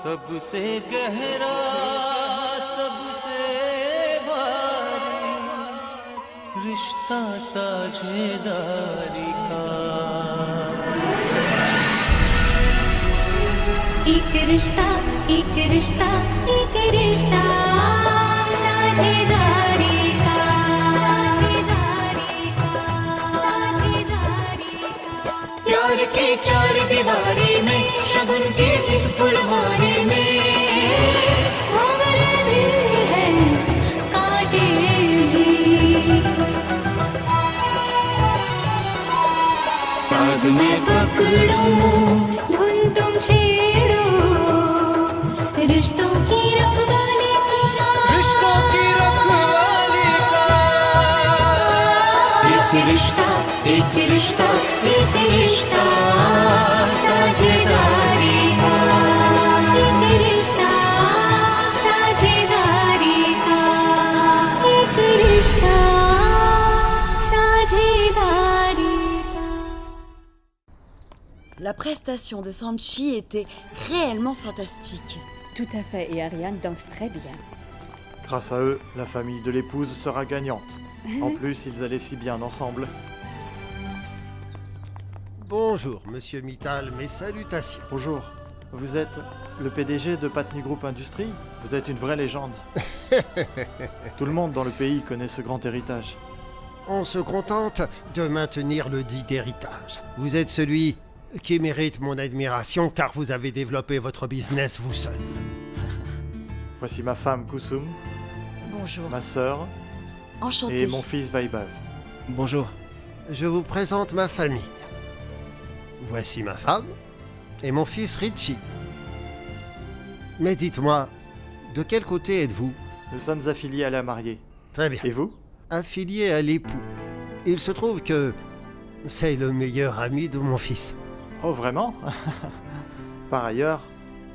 सबसे गहरा सबसे भारी रिश्ता साझेदारी का एक रिश्ता एक रिश्ता एक रिश्ता साझेदारी का साझेदारी का साझेदारी का प्यार की चार दीवारी में शगुन की इस फुलवारी में खबर भी है कांटे भी साज में पकड़ो धुन तुम छेड़ो रिश्तों की रखवाली का रिश्तों की रखवाली का एक रिश्ता एक रिश्ता एक रिश्ता साझेदारी का एक रिश्ता साझेदारी का एक रिश्ता साझेदारी का La prestation de Sanchi était réellement fantastique. Tout à fait, et Ariane danse très bien. Grâce à eux, la famille de l'épouse sera gagnante. En plus, ils allaient si bien ensemble. Bonjour, monsieur Mittal, mes salutations. Bonjour, vous êtes le PDG de Patni Group Industries? Vous êtes une vraie légende. Tout le monde dans le pays connaît ce grand héritage. On se contente de maintenir le dit héritage. Vous êtes celui qui mérite mon admiration car vous avez développé votre business vous seul. Voici ma femme Kusum, Bonjour. ma sœur Enchantée. et mon fils Vaibhav. Bonjour. Je vous présente ma famille. Voici ma femme et mon fils Richie. Mais dites-moi, de quel côté êtes-vous? Nous sommes affiliés à la mariée. Très bien. Et vous? Affilié à l'époux. Il se trouve que c'est le meilleur ami de mon fils. Oh, vraiment? Par ailleurs,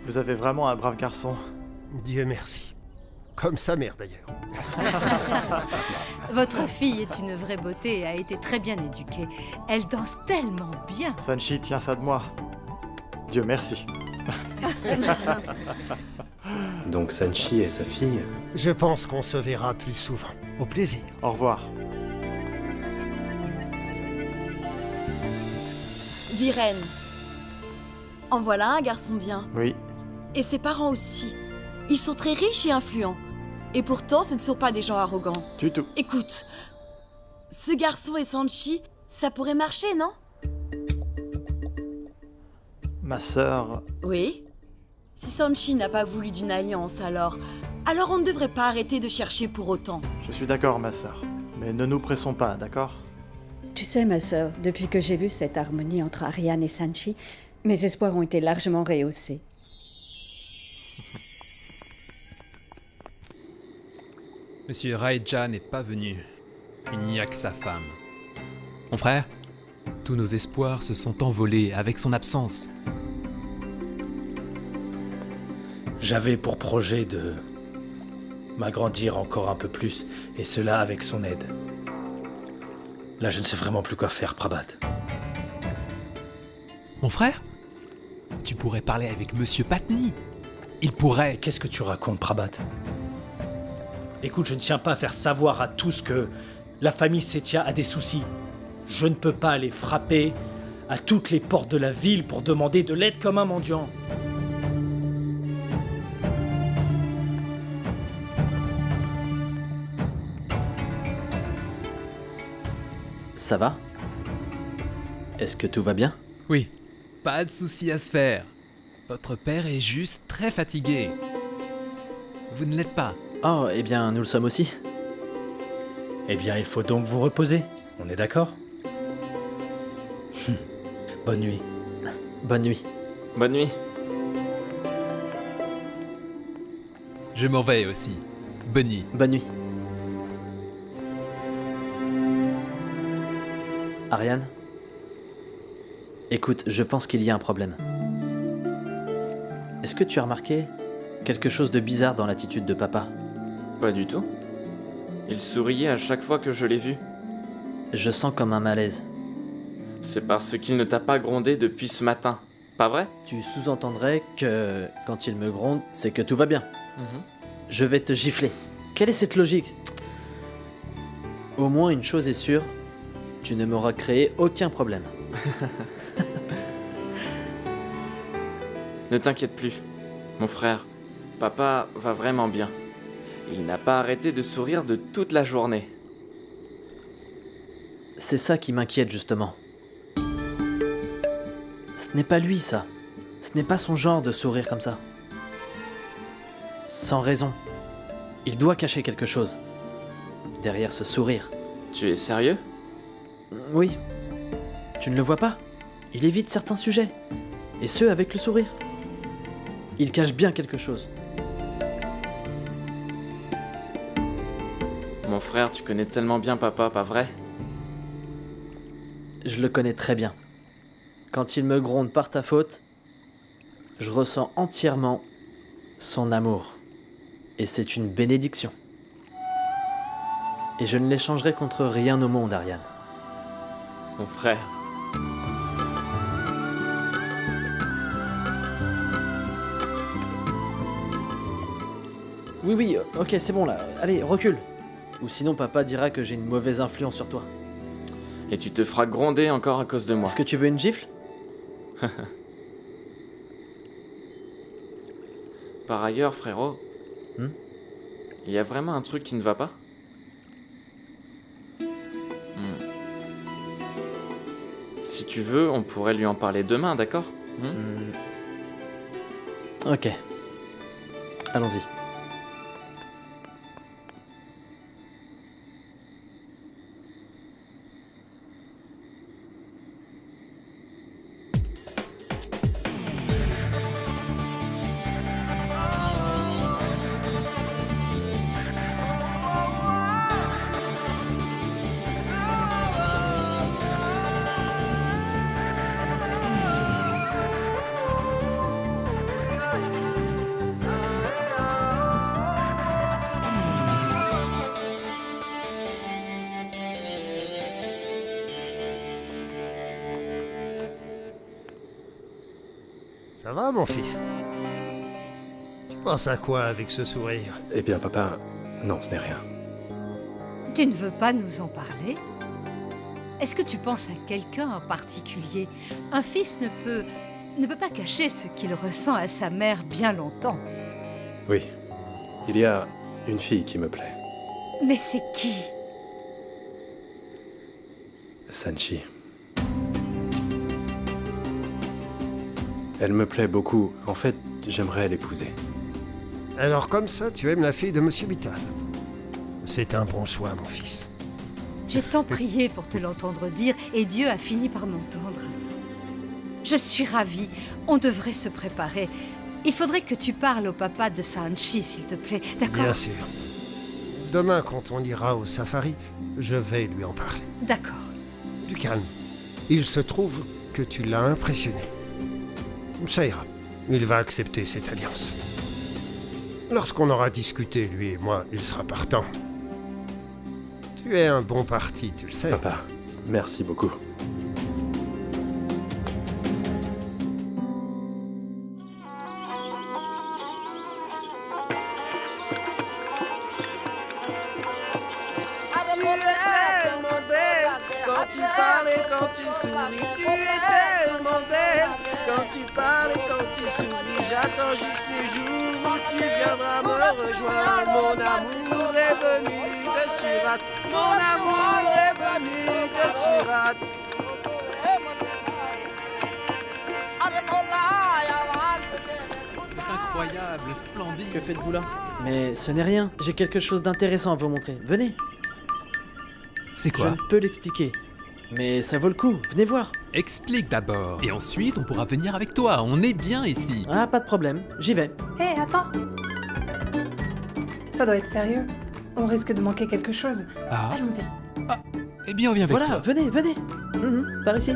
vous avez vraiment un brave garçon. Dieu merci. Comme sa mère d'ailleurs. Votre fille est une vraie beauté et a été très bien éduquée. Elle danse tellement bien. Sanchi tient ça de moi. Dieu merci. Donc Sanchi et sa fille. Je pense qu'on se verra plus souvent. Au plaisir. Au revoir. Viren. En voilà un garçon bien. Oui, Et ses parents aussi. Ils sont très riches et influents. Et pourtant, ce ne sont pas des gens arrogants. du tout. Écoute, ce garçon et Sanchi, ça pourrait marcher, non? Ma sœur... Oui. Si Sanchi n'a pas voulu d'une alliance, alors on ne devrait pas arrêter de chercher pour autant. Je suis d'accord, ma sœur. Mais ne nous pressons pas, d'accord? Tu sais, ma sœur, depuis que j'ai vu cette harmonie entre Ariane et Sanchi, mes espoirs ont été largement rehaussés. Monsieur Raeja n'est pas venu. Il n'y a que sa femme. Mon frère, tous nos espoirs se sont envolés avec son absence. J'avais pour projet de m'agrandir encore un peu plus, et cela avec son aide. Là, je ne sais vraiment plus quoi faire, Prabhat. Mon frère, tu pourrais parler avec Monsieur Patni. Il pourrait... Qu'est-ce que tu racontes, Prabhat? Écoute, je ne tiens pas à faire savoir à tous que la famille Setia a des soucis. Je ne peux pas aller frapper à toutes les portes de la ville pour demander de l'aide comme un mendiant. Ça va? Est-ce que tout va bien? Oui, pas de souci à se faire. Votre père est juste très fatigué. Vous ne l'êtes pas. Oh, eh bien, nous le sommes aussi. Eh bien, il faut donc vous reposer. On est d'accord? Bonne nuit. Bonne nuit. Bonne nuit. Je m'en vais aussi. Bonne nuit. Bonne nuit. Ariane? Écoute, je pense qu'il y a un problème. Est-ce que tu as remarqué quelque chose de bizarre dans l'attitude de papa? Pas du tout. Il souriait à chaque fois que je l'ai vu. Je sens comme un malaise. C'est parce qu'il ne t'a pas grondé depuis ce matin. Pas vrai? Tu sous-entendrais que quand il me gronde, c'est que tout va bien. Je vais te gifler. Quelle est cette logique? Au moins une chose est sûre, tu ne m'auras créé aucun problème. Ne t'inquiète plus, mon frère. Papa va vraiment bien. Il n'a pas arrêté de sourire de toute la journée. C'est ça qui m'inquiète justement. Ce n'est pas lui, ça. Ce n'est pas son genre de sourire comme ça. Sans raison. Il doit cacher quelque chose. Derrière ce sourire. Tu es sérieux? Oui. Tu ne le vois pas? Il évite certains sujets. Et ce, avec le sourire. Il cache bien quelque chose. Mon frère, tu connais tellement bien papa, pas vrai? Je le connais très bien. Quand il me gronde par ta faute, je ressens entièrement son amour. Et c'est une bénédiction. Et je ne l'échangerai contre rien au monde, Ariane. Mon frère. Oui, ok, c'est bon là. Allez, recule. Ou sinon papa dira que j'ai une mauvaise influence sur toi. Et tu te feras gronder encore à cause de moi. Est-ce que tu veux une gifle? Par ailleurs, frérot, il y a vraiment un truc qui ne va pas? Si tu veux, on pourrait lui en parler demain, d'accord? Ok. Allons-y. Ça va, mon fils? Tu penses à quoi avec ce sourire? Eh bien, papa, non, ce n'est rien. Tu ne veux pas nous en parler? Est-ce que tu penses à quelqu'un en particulier? Un fils ne peut pas cacher ce qu'il ressent à sa mère bien longtemps. Oui, il y a une fille qui me plaît. Mais c'est qui? Sanchi. Elle me plaît beaucoup. En fait, j'aimerais l'épouser. Alors comme ça, tu aimes la fille de Monsieur Bital. C'est un bon choix, mon fils. J'ai tant prié pour te l'entendre dire et Dieu a fini par m'entendre. Je suis ravie. On devrait se préparer. Il faudrait que tu parles au papa de Sanchi, s'il te plaît. D'accord? Bien sûr. Demain, quand on ira au safari, je vais lui en parler. D'accord. Du calme. Il se trouve que tu l'as impressionné. Ça ira. Il va accepter cette alliance. Lorsqu'on aura discuté, lui et moi, il sera partant. Tu es un bon parti, tu le sais. Papa, merci beaucoup. Quand tu parles et quand tu souris, tu es tellement belle. Quand tu parles et quand tu souris, j'attends juste les jours où tu viendras me rejoindre. Mon amour est venu de Surat. Mon amour est venu de Surat. C'est incroyable, splendide. Que faites-vous là? Mais ce n'est rien. J'ai quelque chose d'intéressant à vous montrer. Venez. C'est quoi? Je ne peux l'expliquer. Mais ça vaut le coup, venez voir. Explique d'abord. Et ensuite, on pourra venir avec toi. On est bien ici. Ah, pas de problème, j'y vais. Hé, attends. Ça doit être sérieux. On risque de manquer quelque chose. Ah. Allons-y. Ah, eh bien, on vient avec voilà, toi. venez. Par ici.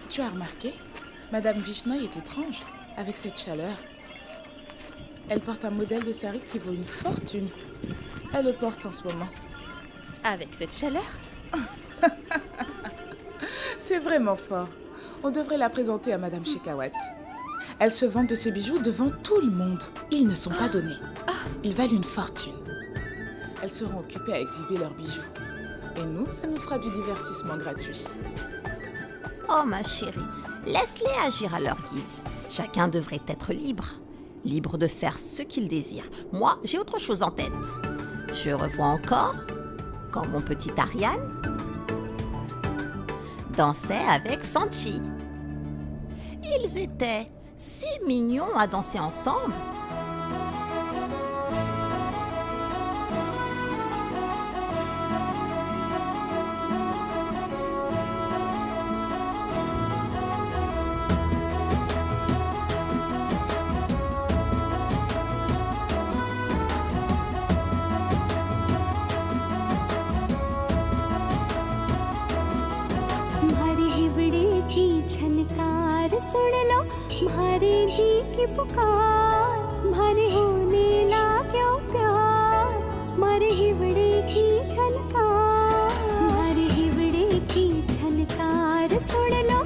Tu as remarqué? Madame Vishnoy est étrange, avec cette chaleur. Elle porte un modèle de sari qui vaut une fortune. Elle le porte en ce moment. Avec cette chaleur? C'est vraiment fort. On devrait la présenter à Madame Shekawat. Elle se vante de ses bijoux devant tout le monde. Ils ne sont pas donnés. Ils valent une fortune. Elles seront occupées à exhiber leurs bijoux. Et nous, ça nous fera du divertissement gratuit. Oh ma chérie, laisse-les agir à leur guise. Chacun devrait être libre. Libre de faire ce qu'il désire. Moi, j'ai autre chose en tête. Je revois encore quand mon petit Ariane dansait avec Sanchi. Ils étaient si mignons à danser ensemble. म्हारे हिवड़े की झनकार सुन लो म्हारे जी की पुकार म्हारे होने ला क्यों प्यार म्हारे हिवड़े की झनकार म्हारे हिवड़े की झनकार सुन लो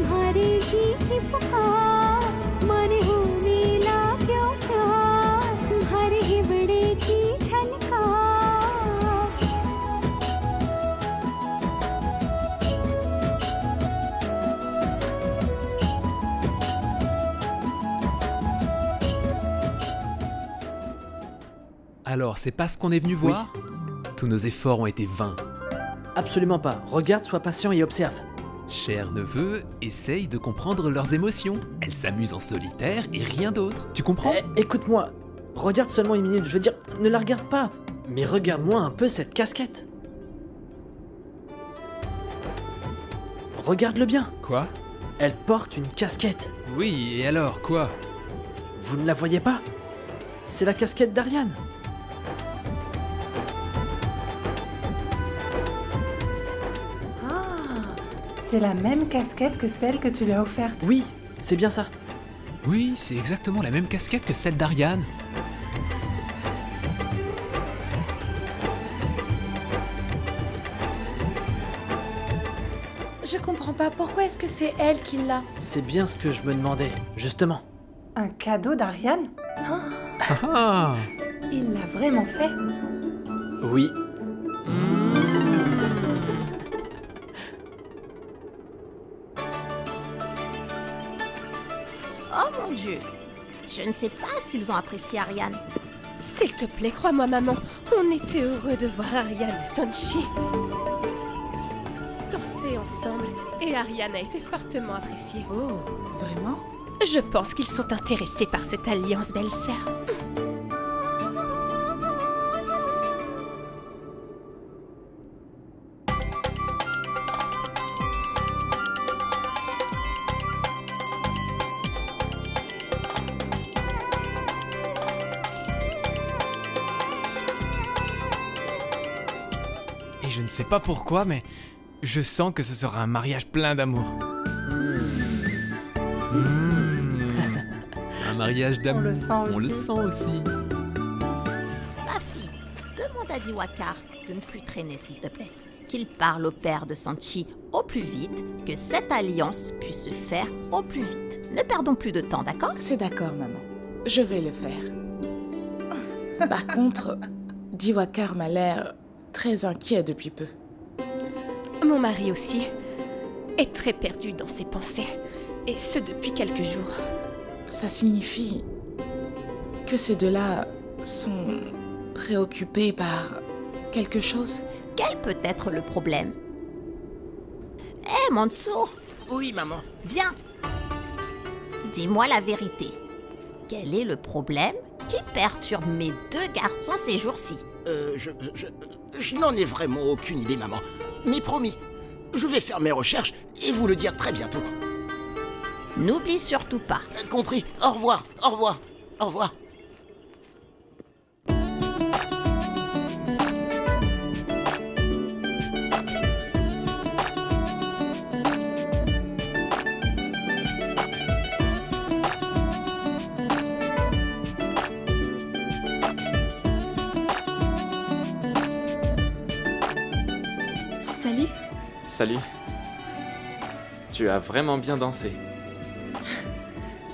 म्हारे जी की पुकार म्हारे होने ला क्यों प्यार म्हारे हिवड़े की झनकार Alors, c'est pas ce qu'on est venu voir? Tous nos efforts ont été vains. Absolument pas. Regarde, sois patient et observe. Cher neveu, essaye de comprendre leurs émotions. Elles s'amusent en solitaire et rien d'autre. Tu comprends? Écoute-moi. Regarde seulement une minute, je veux dire, ne la regarde pas. Mais regarde-moi un peu cette casquette. Regarde-le bien. Quoi? Elle porte une casquette. Oui, et alors, quoi? Vous ne la voyez pas? C'est la casquette d'Ariane. C'est la même casquette que celle que tu lui as offerte. Oui, c'est bien ça. Oui, c'est exactement la même casquette que celle d'Ariane. Je comprends pas, pourquoi est-ce que c'est elle qui l'a? C'est bien ce que je me demandais, justement. Un cadeau d'Ariane? Ah. Il l'a vraiment fait? Oui. Oh mon Dieu, je ne sais pas s'ils ont apprécié Ariane. S'il te plaît, crois-moi maman, on était heureux de voir Ariane et Sanchi danser ensemble et Ariane a été fortement appréciée. Oh, vraiment? Je pense qu'ils sont intéressés par cette alliance, belle-sœur. Et je ne sais pas pourquoi, mais je sens que ce sera un mariage plein d'amour. Un mariage d'amour. On le sent aussi. Ma fille, demande à Diwakar de ne plus traîner, s'il te plaît. Qu'il parle au père de Sanchi au plus vite, que cette alliance puisse se faire au plus vite. Ne perdons plus de temps, d'accord? C'est d'accord, maman. Je vais le faire. Par contre, Diwakar m'a l'air très inquiet depuis peu. Mon mari aussi est très perdu dans ses pensées, et ce depuis quelques jours. Ça signifie que ces deux-là sont préoccupés par quelque chose? Quel peut être le problème? Hé, Mansour! Oui, maman. Viens! Dis-moi la vérité. Quel est le problème qui perturbe mes deux garçons ces jours-ci? Je n'en ai vraiment aucune idée, maman. Mais promis, je vais faire mes recherches et vous le dire très bientôt. N'oublie surtout pas. Compris. Au revoir, au revoir, au revoir. Salut. Salut. Tu as vraiment bien dansé.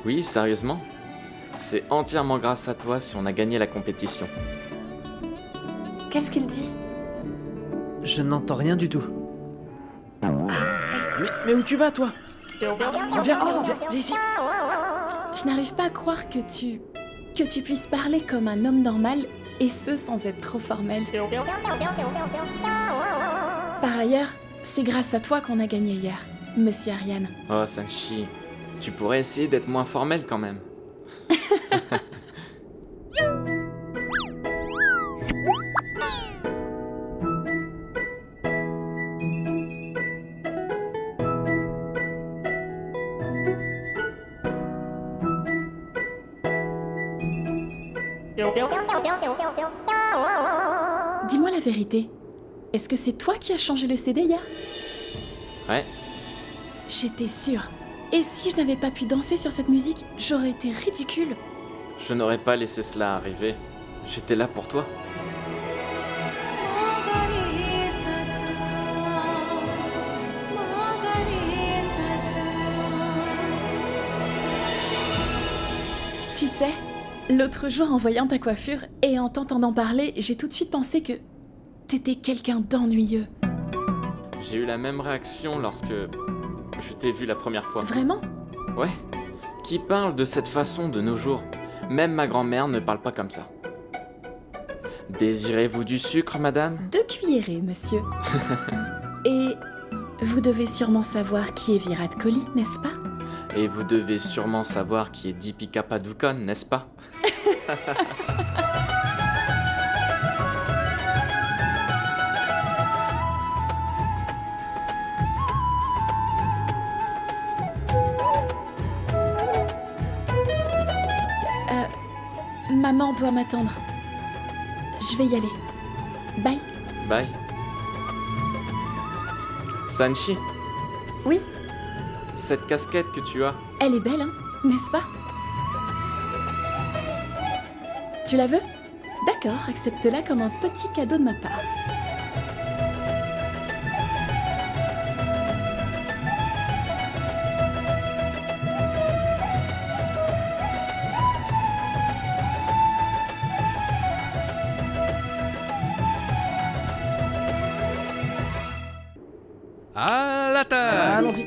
Oui, sérieusement. C'est entièrement grâce à toi si on a gagné la compétition. Qu'est-ce qu'il dit? Je n'entends rien du tout. Mais où tu vas, toi? Viens ici. Je n'arrive pas à croire que tu puisses parler comme un homme normal, et ce sans être trop formel. Par ailleurs, c'est grâce à toi qu'on a gagné hier, Monsieur Ariane. Oh, Sanchi, tu pourrais essayer d'être moins formel quand même. Dis-moi la vérité. Est-ce que c'est toi qui as changé le CD hier? Ouais. J'étais sûre. Et si je n'avais pas pu danser sur cette musique, j'aurais été ridicule. Je n'aurais pas laissé cela arriver. J'étais là pour toi. Tu sais, l'autre jour en voyant ta coiffure et en t'entendant parler, j'ai tout de suite pensé que t'étais quelqu'un d'ennuyeux. J'ai eu la même réaction lorsque je t'ai vu la première fois. Vraiment? Ouais. Qui parle de cette façon de nos jours? Même ma grand-mère ne parle pas comme ça. Désirez-vous du sucre, madame? 2 cuillerées, monsieur. Et vous devez sûrement savoir qui est Virat Kohli, n'est-ce pas? Et vous devez sûrement savoir qui est Deepika Padukone, n'est-ce pas? Maman doit m'attendre. Je vais y aller. Bye. Bye. Sanchi? Oui? Cette casquette que tu as, Elle est belle, hein, n'est-ce pas? Tu la veux? D'accord, accepte-la comme un petit cadeau de ma part. À la table! Allons-y.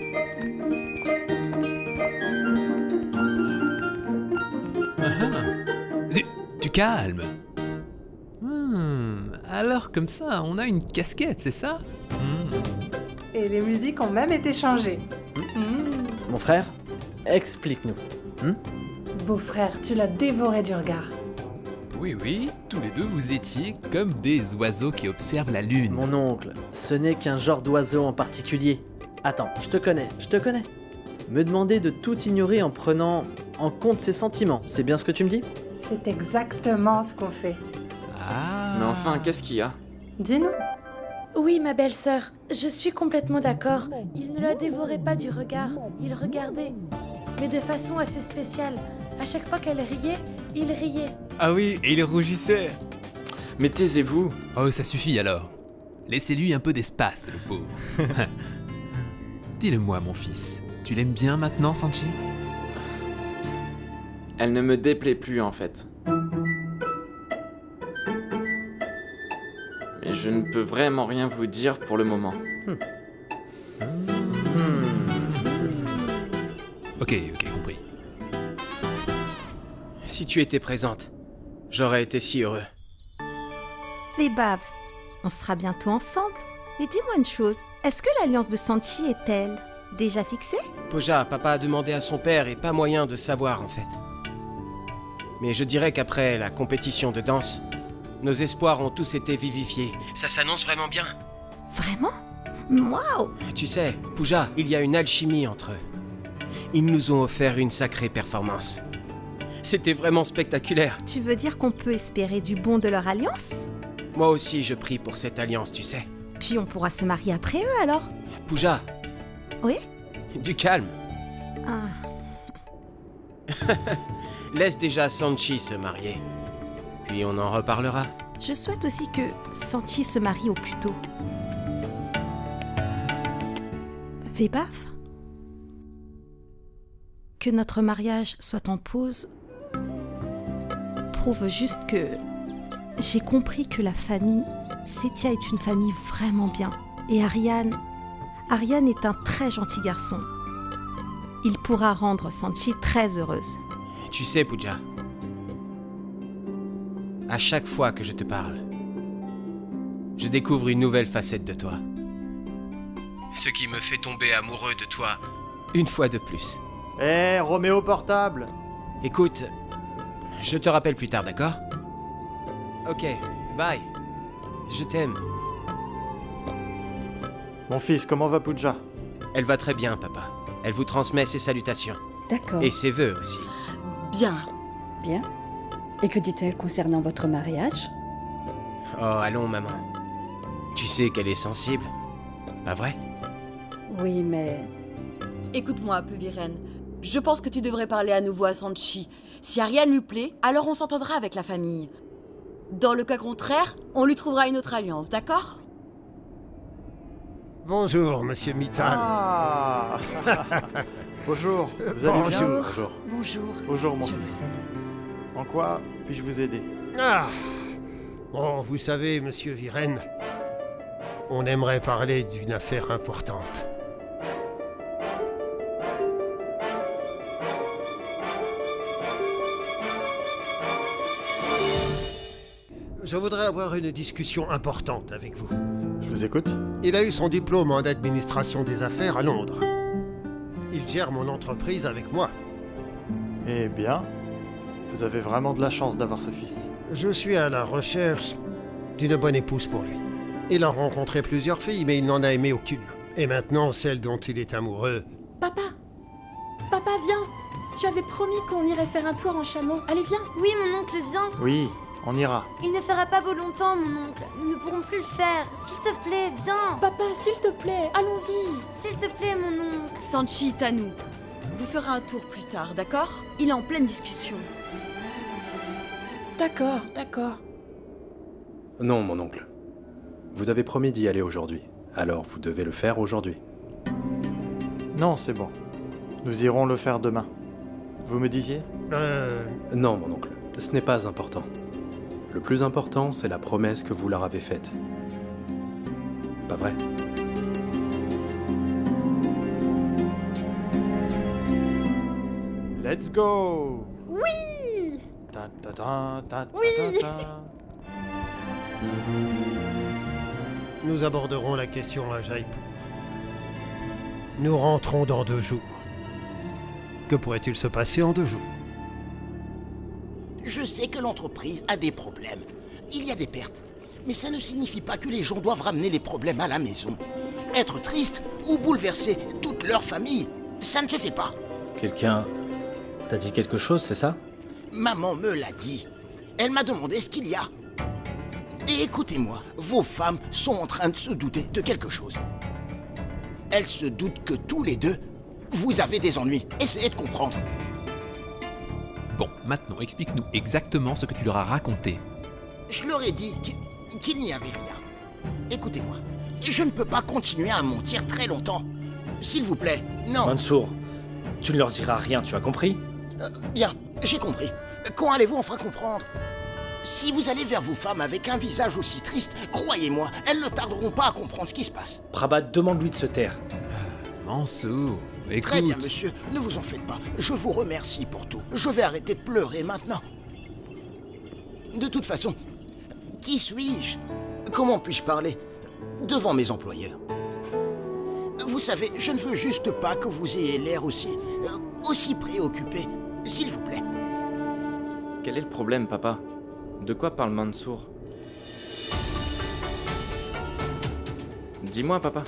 Du calme. Alors comme ça, on a une casquette, c'est ça? Et les musiques ont même été changées. Mon frère, explique-nous. Beau-frère, tu l'as dévoré du regard. Oui, tous les deux vous étiez comme des oiseaux qui observent la lune. Mon oncle, ce n'est qu'un genre d'oiseau en particulier. Attends, je te connais. Me demander de tout ignorer en prenant en compte ses sentiments, c'est bien ce que tu me dis? C'est exactement ce qu'on fait. Mais enfin, qu'est-ce qu'il y a? Dis-nous. Oui, ma belle-sœur, je suis complètement d'accord. Il ne la dévorait pas du regard, il regardait. Mais de façon assez spéciale. À chaque fois qu'elle riait, il riait. Ah oui, et il rougissait. Mais taisez-vous. Oh, ça suffit alors. Laissez-lui un peu d'espace, le pauvre. Dis-le-moi, mon fils. Tu l'aimes bien maintenant, Sanchi? Elle ne me déplaît plus, en fait. Mais je ne peux vraiment rien vous dire pour le moment. Ok, compris. Si tu étais présente, j'aurais été si heureux. Vébave, on sera bientôt ensemble. Mais dis-moi une chose, est-ce que l'alliance de Sanchi est-elle déjà fixée? Pooja, papa a demandé à son père et pas moyen de savoir en fait. Mais je dirais qu'après la compétition de danse, nos espoirs ont tous été vivifiés. Ça s'annonce vraiment bien. Vraiment? Waouh! Tu sais, Pooja, il y a une alchimie entre eux. Ils nous ont offert une sacrée performance. C'était vraiment spectaculaire. Tu veux dire qu'on peut espérer du bon de leur alliance? Moi aussi, je prie pour cette alliance, tu sais. Puis on pourra se marier après eux alors? Pooja. Oui? Du calme. Ah. Laisse déjà Sanchi se marier. Puis on en reparlera. Je souhaite aussi que Sanchi se marie au plus tôt. Vébaf, que notre mariage soit en pause prouve juste que j'ai compris que la famille Setia est une famille vraiment bien. Et Ariane est un très gentil garçon. Il pourra rendre Sanchi très heureuse. Tu sais, Pooja, à chaque fois que je te parle, je découvre une nouvelle facette de toi. Ce qui me fait tomber amoureux de toi une fois de plus. Hé, Roméo portable! Écoute, je te rappelle plus tard, d'accord? Ok, bye. Je t'aime. Mon fils, comment va Pooja? Elle va très bien, papa. Elle vous transmet ses salutations. D'accord. Et ses vœux aussi. Bien. Bien. Et que dit-elle concernant votre mariage? Oh, allons, maman. Tu sais qu'elle est sensible, pas vrai? Oui, mais... Écoute-moi un peu, Viren. Je pense que tu devrais parler à nouveau à Sanchi. Si Ariane lui plaît, alors on s'entendra avec la famille. Dans le cas contraire, on lui trouvera une autre alliance, d'accord? Bonjour, monsieur Mittal. Ah. Bonjour, vous allez bien? Bonjour. Bonjour. Bonjour, mon fils. En quoi puis-je vous aider? Ah. Bon, vous savez, monsieur Viren, on aimerait parler d'une affaire importante. Je voudrais avoir une discussion importante avec vous. Je vous écoute. Il a eu son diplôme en administration des affaires à Londres. Il gère mon entreprise avec moi. Eh bien, vous avez vraiment de la chance d'avoir ce fils. Je suis à la recherche d'une bonne épouse pour lui. Il a rencontré plusieurs filles, mais il n'en a aimé aucune. Et maintenant, celle dont il est amoureux... Papa! Papa, viens! Tu avais promis qu'on irait faire un tour en chameau. Allez, viens! Oui, mon oncle, viens. Oui, on ira. Il ne fera pas beau longtemps, mon oncle. Nous ne pourrons plus le faire. S'il te plaît, viens. Papa, s'il te plaît, allons-y! S'il te plaît, mon oncle. Sanchi, Tanou, vous ferez un tour plus tard, d'accord? Il est en pleine discussion. D'accord, d'accord. Non, mon oncle. Vous avez promis d'y aller aujourd'hui, alors vous devez le faire aujourd'hui. Non, c'est bon. Nous irons le faire demain. Vous me disiez? Non, mon oncle. Ce n'est pas important. Le plus important, c'est la promesse que vous leur avez faite. Pas vrai? Let's go! Oui! Ta ta ta ta ta Oui. ta ta. Nous aborderons la question à Jaipur. Nous rentrons dans 2 jours. Que pourrait-il se passer en 2 jours? Je sais que l'entreprise a des problèmes. Il y a des pertes. Mais ça ne signifie pas que les gens doivent ramener les problèmes à la maison. Être triste ou bouleverser toute leur famille, ça ne se fait pas. Quelqu'un t'a dit quelque chose, c'est ça? Maman me l'a dit. Elle m'a demandé ce qu'il y a. Et écoutez-moi, vos femmes sont en train de se douter de quelque chose. Elles se doutent que tous les deux, vous avez des ennuis. Essayez de comprendre. Bon, maintenant, explique-nous exactement ce que tu leur as raconté. Je leur ai dit qu'il n'y avait rien. Écoutez-moi, je ne peux pas continuer à mentir très longtemps. S'il vous plaît, non. Mansour, tu ne leur diras rien, tu as compris? Bien, j'ai compris. Quand allez-vous enfin comprendre? Si vous allez vers vos femmes avec un visage aussi triste, croyez-moi, elles ne tarderont pas à comprendre ce qui se passe. Prabhat, demande-lui de se taire. Mansour, écoute... Très bien, monsieur, ne vous en faites pas. Je vous remercie pour tout. Je vais arrêter de pleurer maintenant. De toute façon, qui suis-je? Comment puis-je parler devant mes employeurs? Vous savez, je ne veux juste pas que vous ayez l'air aussi préoccupé. S'il vous plaît. Quel est le problème, papa? De quoi parle Mansour? Dis-moi, papa.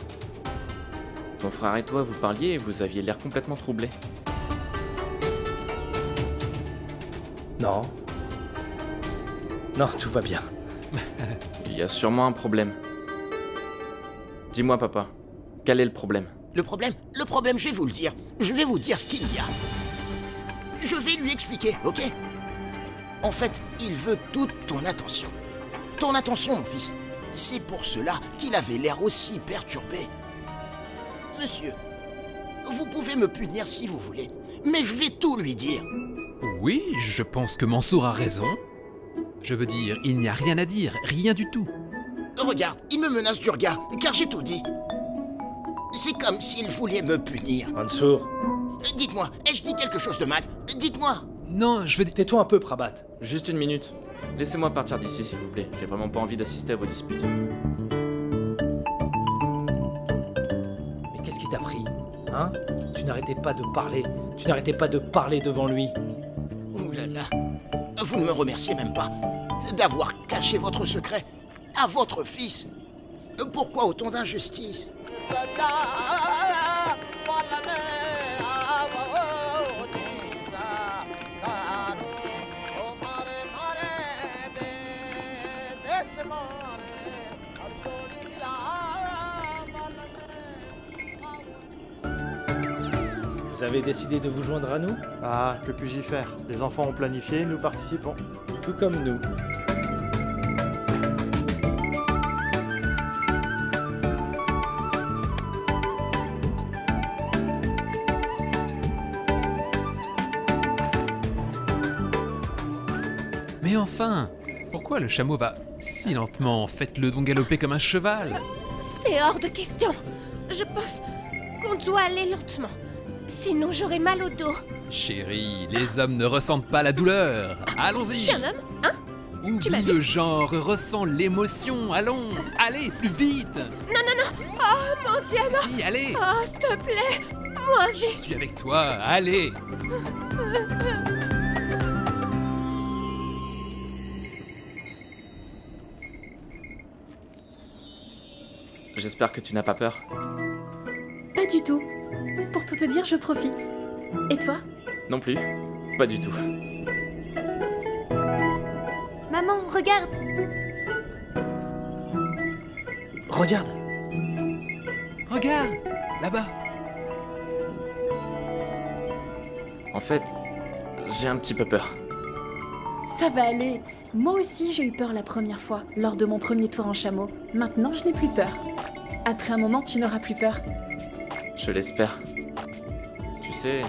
Ton frère et toi, vous parliez et vous aviez l'air complètement troublé. Non. Non, tout va bien. Il y a sûrement un problème. Dis-moi, papa. Quel est le problème? Le problème, je vais vous le dire. Je vais vous dire ce qu'il y a. Je vais lui expliquer, ok? En fait, il veut toute ton attention. Ton attention, mon fils. C'est pour cela qu'il avait l'air aussi perturbé. Monsieur, vous pouvez me punir si vous voulez, Mais je vais tout lui dire. Oui, je pense que Mansour a raison. Je veux dire, il n'y a rien à dire, rien du tout. Regarde, il me menace du regard, car j'ai tout dit. C'est comme s'il voulait me punir. Mansour. Dites-moi, ai-je dit quelque chose de mal? Dites-moi. Non, je veux dire... Tais-toi un peu, Prabat. Juste une minute. Laissez-moi partir d'ici, s'il vous plaît. J'ai vraiment pas envie d'assister à vos disputes. Mais qu'est-ce qui t'a pris? Hein? Tu n'arrêtais pas de parler. Tu n'arrêtais pas de parler devant lui. Ouh là là. Vous ne me remerciez même pas d'avoir caché votre secret à votre fils. Pourquoi autant d'injustice? Vous avez décidé de vous joindre à nous? Ah, que puis-je y faire? Les enfants ont planifié, nous participons. Tout comme nous. Mais enfin, pourquoi le chameau va si lentement? Faites-le donc galoper comme un cheval. C'est hors de question. Je pense qu'on doit aller lentement. Sinon, j'aurai mal au dos. Chérie, les hommes ne ressentent pas la douleur. Allons-y. Je suis un homme, hein? Tu m'as Oublie vu? le genre, ressens l'émotion. Allons, allez, plus vite. Non, non, non! Oh mon Dieu, non! Si, allez. Oh, s'il te plaît! Moi, Je vite! suis avec toi, allez. J'espère que tu n'as pas peur. Pas du tout. Pour tout te dire, je profite. Et toi? Non plus. Pas du tout. Maman, regarde. Regarde. Regarde, là-bas. En fait, j'ai un petit peu peur. Ça va aller. Moi aussi, j'ai eu peur la première fois, lors de mon premier tour en chameau. Maintenant, je n'ai plus peur. Après un moment, tu n'auras plus peur. Je l'espère. Tu sais,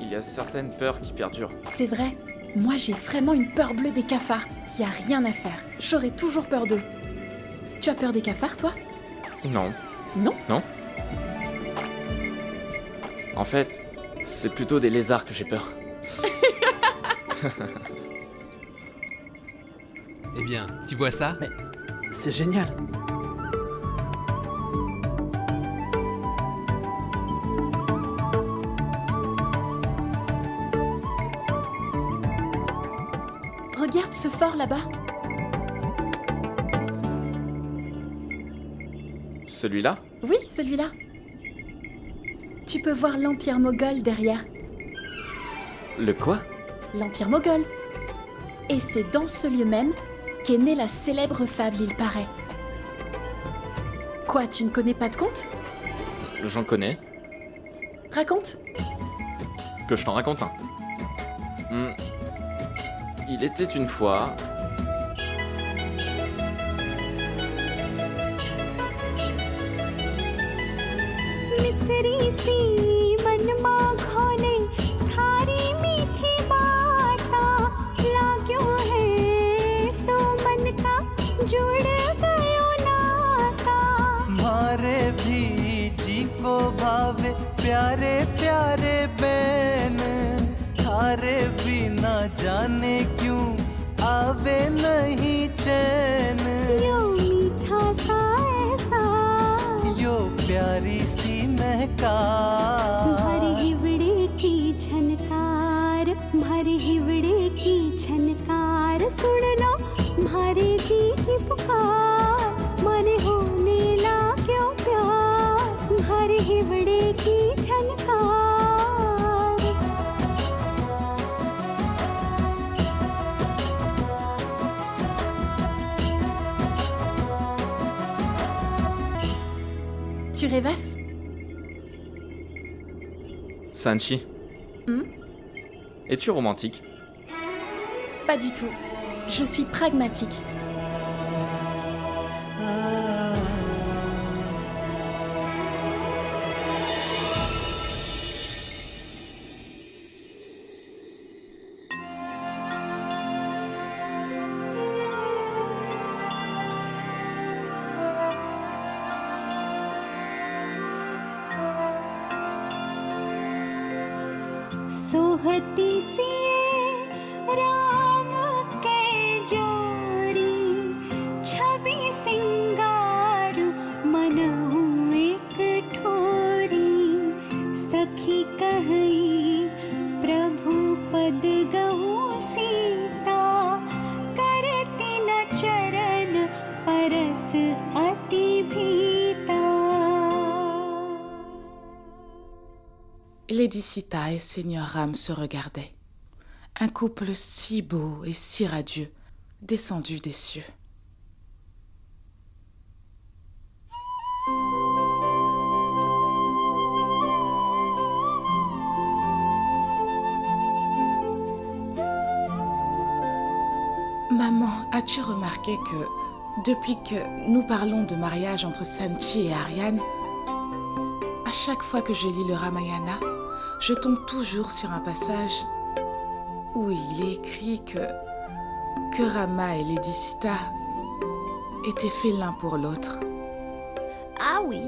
il y a certaines peurs qui perdurent. C'est vrai. Moi, j'ai vraiment une peur bleue des cafards. Y a rien à faire. J'aurai toujours peur d'eux. Tu as peur des cafards, toi? Non. Non? Non. En fait, c'est plutôt des lézards que j'ai peur. Eh bien, tu vois ça? Mais c'est génial. Regarde ce fort là-bas. Celui-là? Oui, celui-là. Tu peux voir l'Empire Moghol derrière. Le quoi? L'Empire Moghol. Et c'est dans ce lieu même qu'est née la célèbre fable, il paraît. Quoi, tu ne connais pas de conte? J'en connais. Raconte. Que je t'en raconte un. Il était une fois... मिसरी सी मनमा घोले थारी मीठी बाता लाग्यो है सो मन का जुड़ गयो नाता मारे भी जी को भावे प्यारे प्यारे बैन थारे बिना जाने क्यों आवे नहीं चैन यो मीठा सा एहसास यो प्यारी सी भरे हिवड़े की झनकार भरे हिवड़े की झनकार सुन लो मारे जी की पुकार मन होने लाग्यो प्यार भरे हिवड़े की झनकार Tu rêvasses? Sanchi, es-tu romantique? Pas du tout. Je suis pragmatique. सोहती सिए राम के जोरी छवि सिंगार मनहु एक ठोरी सखी कहई प्रभु पद गहु सीता करती न चरण परस अति भीता. Lady Sita et Seigneur Ram se regardaient. Un couple si beau et si radieux, descendu des cieux. Maman, as-tu remarqué que, depuis que nous parlons de mariage entre Sanchi et Ariane, à chaque fois que je lis le Ramayana, je tombe toujours sur un passage où il est écrit que Rama et Lady Sita étaient faits l'un pour l'autre. Ah oui,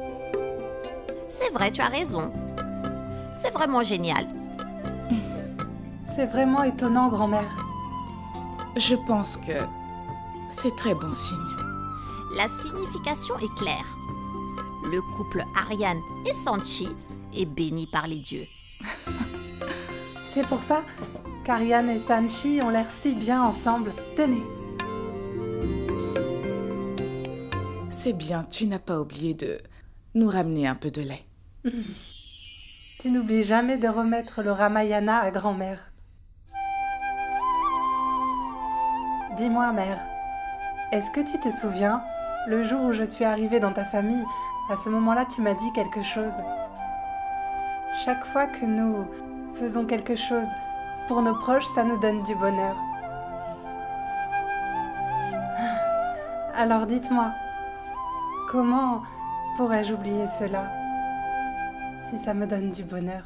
c'est vrai, tu as raison. C'est vraiment génial. C'est vraiment étonnant, grand-mère. Je pense que c'est très bon signe. La signification est claire. Le couple Ariane et Sanchi est béni par les dieux. C'est pour ça qu'Ariane et Sanchi ont l'air si bien ensemble. Tenez. C'est bien, tu n'as pas oublié de nous ramener un peu de lait. Tu n'oublies jamais de remettre le Ramayana à grand-mère. Dis-moi, mère, est-ce que tu te souviens, le jour où je suis arrivée dans ta famille, à ce moment-là, tu m'as dit quelque chose. Chaque fois que nous faisons quelque chose pour nos proches, ça nous donne du bonheur. Alors dites-moi, comment pourrais-je oublier cela si ça me donne du bonheur?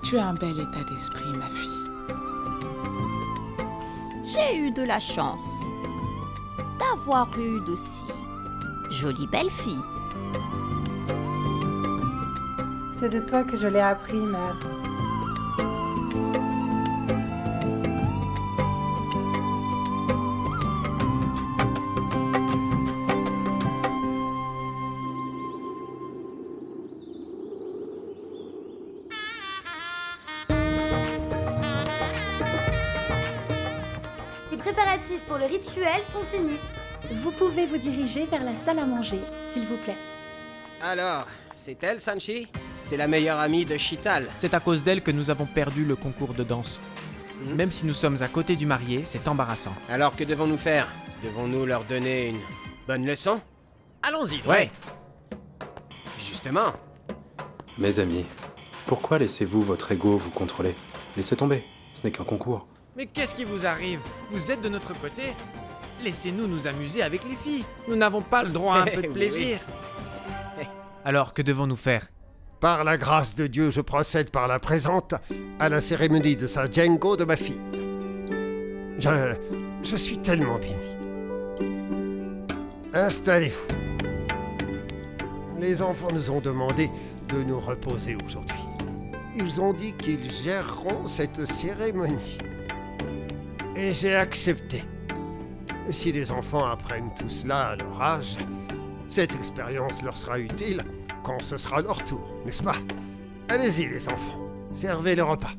Tu as un bel état d'esprit, ma fille. J'ai eu de la chance d'avoir eu d'aussi jolies belles filles. C'est de toi que je l'ai appris, mère. Les préparatifs pour le rituel sont finis. Vous pouvez vous diriger vers la salle à manger, s'il vous plaît. Alors, c'est elle, Sanchi? C'est la meilleure amie de Shital. C'est à cause d'elle que nous avons perdu le concours de danse. Même si nous sommes à côté du marié, c'est embarrassant. Alors que devons-nous faire? Devons-nous leur donner une bonne leçon? Allons-y, ouais. Justement. Mes amis, pourquoi laissez-vous votre ego vous contrôler? Laissez tomber, ce n'est qu'un concours. Mais qu'est-ce qui vous arrive? Vous êtes de notre côté? Laissez-nous nous amuser avec les filles. Nous n'avons pas le droit à un peu de plaisir. Alors, que devons-nous faire? Par la grâce de Dieu, je procède par la présente à la cérémonie de Sajengo de ma fille. Je suis tellement béni. Installez-vous. Les enfants nous ont demandé de nous reposer aujourd'hui. Ils ont dit qu'ils géreront cette cérémonie. Et j'ai accepté. Si les enfants apprennent tout cela à leur âge, cette expérience leur sera utile quand ce sera leur tour, n'est-ce pas? Allez-y les enfants, servez le repas.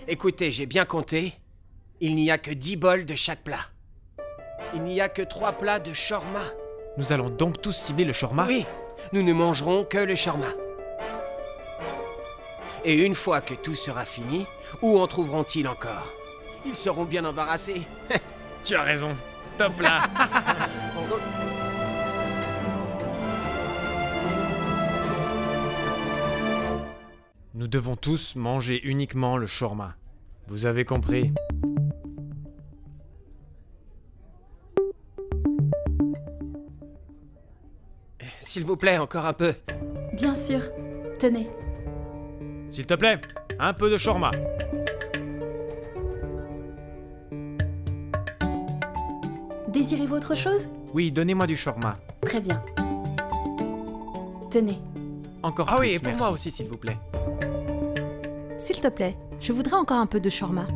Écoutez, j'ai bien compté. Il n'y a que 10 bols de chaque plat. Il n'y a que 3 plats de shawarma. Nous allons donc tous cibler le shawarma? Oui, nous ne mangerons que le shawarma. Et une fois que tout sera fini, où en trouveront-ils encore? Ils seront bien embarrassés. Tu as raison. Top là. Nous devons tous manger uniquement le shawarma. Vous avez compris? S'il vous plaît, encore un peu. Bien sûr. Tenez. S'il te plaît, un peu de shawarma. Désirez-vous autre chose? Oui, donnez-moi du shawarma. Très bien. Tenez. Encore Ah plus, oui, et pour merci. moi aussi, s'il vous plaît. S'il te plaît, je voudrais encore un peu de shawarma.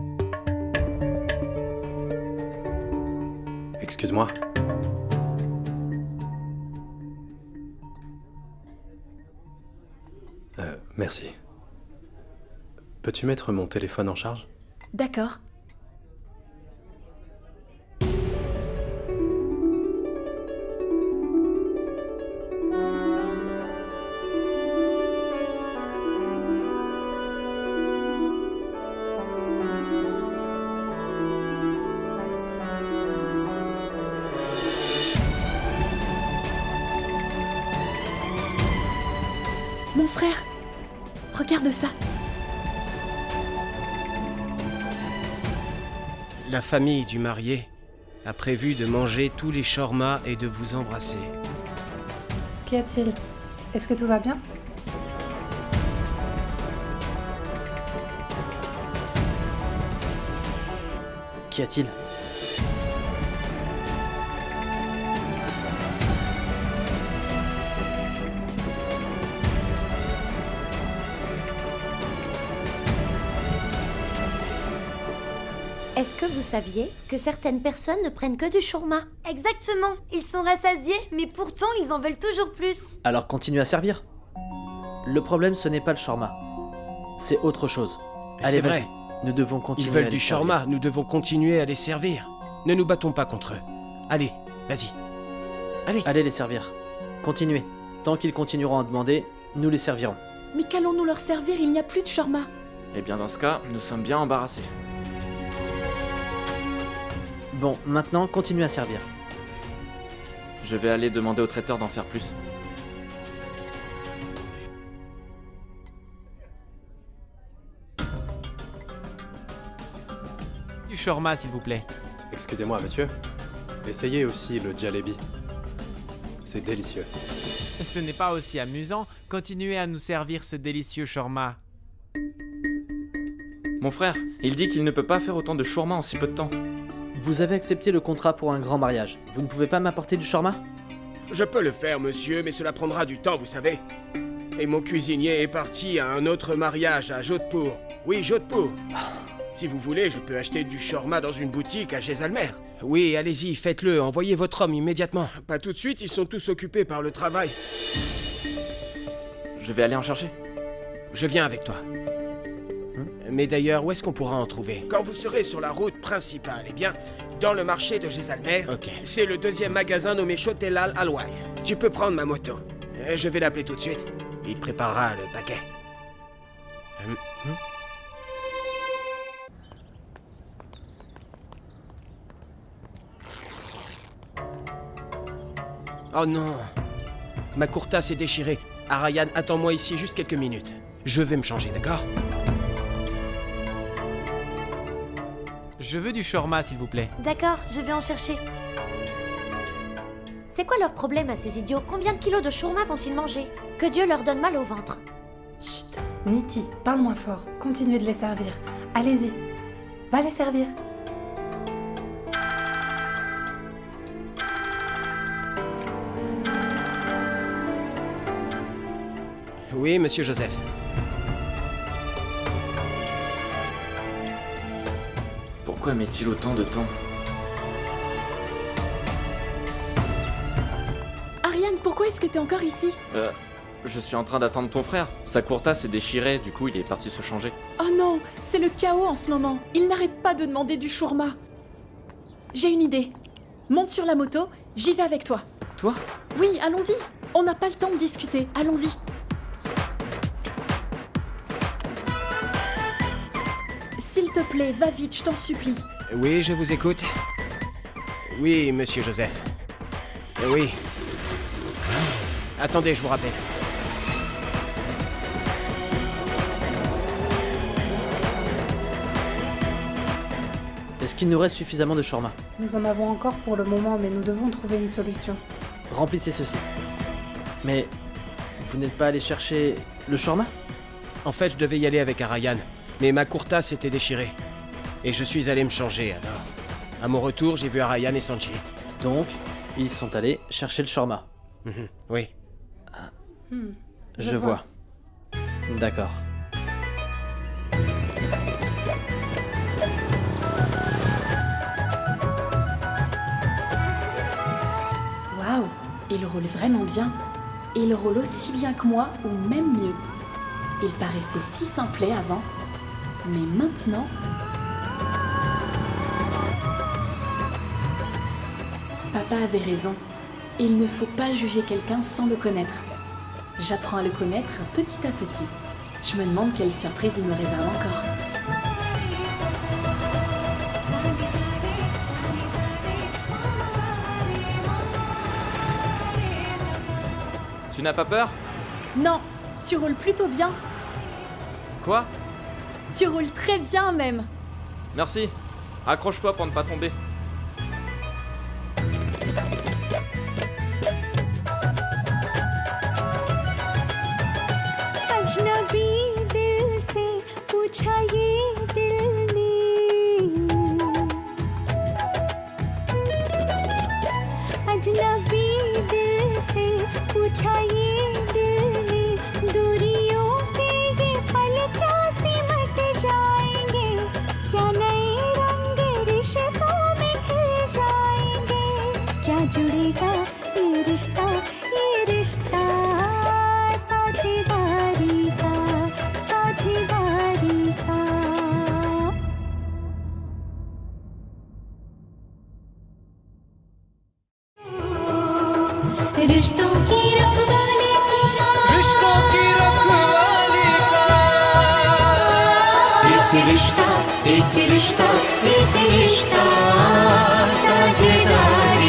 Excuse-moi. Merci. Peux-tu mettre mon téléphone en charge? D'accord. Mon frère, regarde ça. La famille du marié a prévu de manger tous les shawarmas et de vous embrasser. Qu'y a-t-il? Est-ce que tout va bien? Qu'y a-t-il? Est-ce que vous saviez que certaines personnes ne prennent que du shawarma? Exactement. Ils sont rassasiés, mais pourtant ils en veulent toujours plus. Alors continue à servir. Le problème, ce n'est pas le shawarma. C'est autre chose. Allez, C'est vas-y. vrai. Nous devons continuer Ils veulent à les du servir. shawarma, nous devons continuer à les servir. Ne nous battons pas contre eux. Allez, vas-y. Allez les servir. Continuez. Tant qu'ils continueront à demander, nous les servirons. Mais qu'allons-nous leur servir? Il n'y a plus de shawarma. Eh bien, dans ce cas, nous sommes bien embarrassés. Bon, maintenant, continuez à servir. Je vais aller demander au traiteur d'en faire plus. Du shawarma, s'il vous plaît. Excusez-moi, monsieur. Essayez aussi le jalebi. C'est délicieux. Ce n'est pas aussi amusant. Continuez à nous servir ce délicieux shawarma. Mon frère, il dit qu'il ne peut pas faire autant de shawarma en si peu de temps. Vous avez accepté le contrat pour un grand mariage. Vous ne pouvez pas m'apporter du shawarma? Je peux le faire, monsieur, mais cela prendra du temps, vous savez. Et mon cuisinier est parti à un autre mariage à Jodhpur. Oui, Jodhpur. Si vous voulez, je peux acheter du shawarma dans une boutique à Jaisalmer. Oui, allez-y, faites-le. Envoyez votre homme immédiatement. Pas tout de suite, ils sont tous occupés par le travail. Je vais aller en chercher. Je viens avec toi. Mais d'ailleurs, où est-ce qu'on pourra en trouver? Quand vous serez sur la route principale, eh bien, dans le marché de Jaisalmer, c'est le deuxième magasin nommé Chotelal Alwai. Tu peux prendre ma moto. Je vais l'appeler tout de suite. Il préparera le paquet. Oh non! Ma kurta s'est déchirée. Arayan, attends-moi ici juste quelques minutes. Je vais me changer, d'accord? Je veux du shawarma, s'il vous plaît. D'accord, je vais en chercher. C'est quoi leur problème à ces idiots? Combien de kilos de shawarma vont-ils manger? Que Dieu leur donne mal au ventre. Chut, Niti, parle moins fort. Continuez de les servir. Allez-y. Va les servir. Oui, monsieur Joseph. Pourquoi met-il autant de temps? Ariane, pourquoi est-ce que t'es encore ici? Je suis en train d'attendre ton frère. Sa kurta s'est déchirée, du coup il est parti se changer. Oh non, c'est le chaos en ce moment. Il n'arrête pas de demander du shawarma. J'ai une idée. Monte sur la moto, j'y vais avec toi. Toi? Oui, allons-y. On n'a pas le temps de discuter, allons-y. S'il te plaît, va vite, je t'en supplie. Oui, je vous écoute. Oui, monsieur Joseph. Oui. Attendez, je vous rappelle. Est-ce qu'il nous reste suffisamment de shawarma? Nous en avons encore pour le moment, mais nous devons trouver une solution. Remplissez ceci. Mais vous n'êtes pas allé chercher le shawarma? En fait, je devais y aller avec Arayan, mais ma kurta s'était déchirée. Et je suis allé me changer, alors. À mon retour, j'ai vu Arayan et Sanchi. Donc, ils sont allés chercher le shawarma. Oui. Je vois. D'accord. Waouh, il roule vraiment bien. Il roule aussi bien que moi, ou même mieux. Il paraissait si simplet avant, mais maintenant... Papa avait raison. Il ne faut pas juger quelqu'un sans le connaître. J'apprends à le connaître petit à petit. Je me demande quelle surprise il me réserve encore. Tu n'as pas peur? Non, tu roules plutôt bien. Quoi? Tu roules très bien même. Merci. Accroche-toi pour ne pas tomber. अजनबी दिल से पूछा ये दिल ने अजनबी दिल से पूछा ये दिल ने दूरियों के ये पल क्या सिमट जाएंगे क्या नए रंग रिश्तों में खिल जाएंगे क्या जुड़ेगा ये रिश्ता साझेदारी का रिश्तों की रखवाली का एक रिश्ता साझेदारी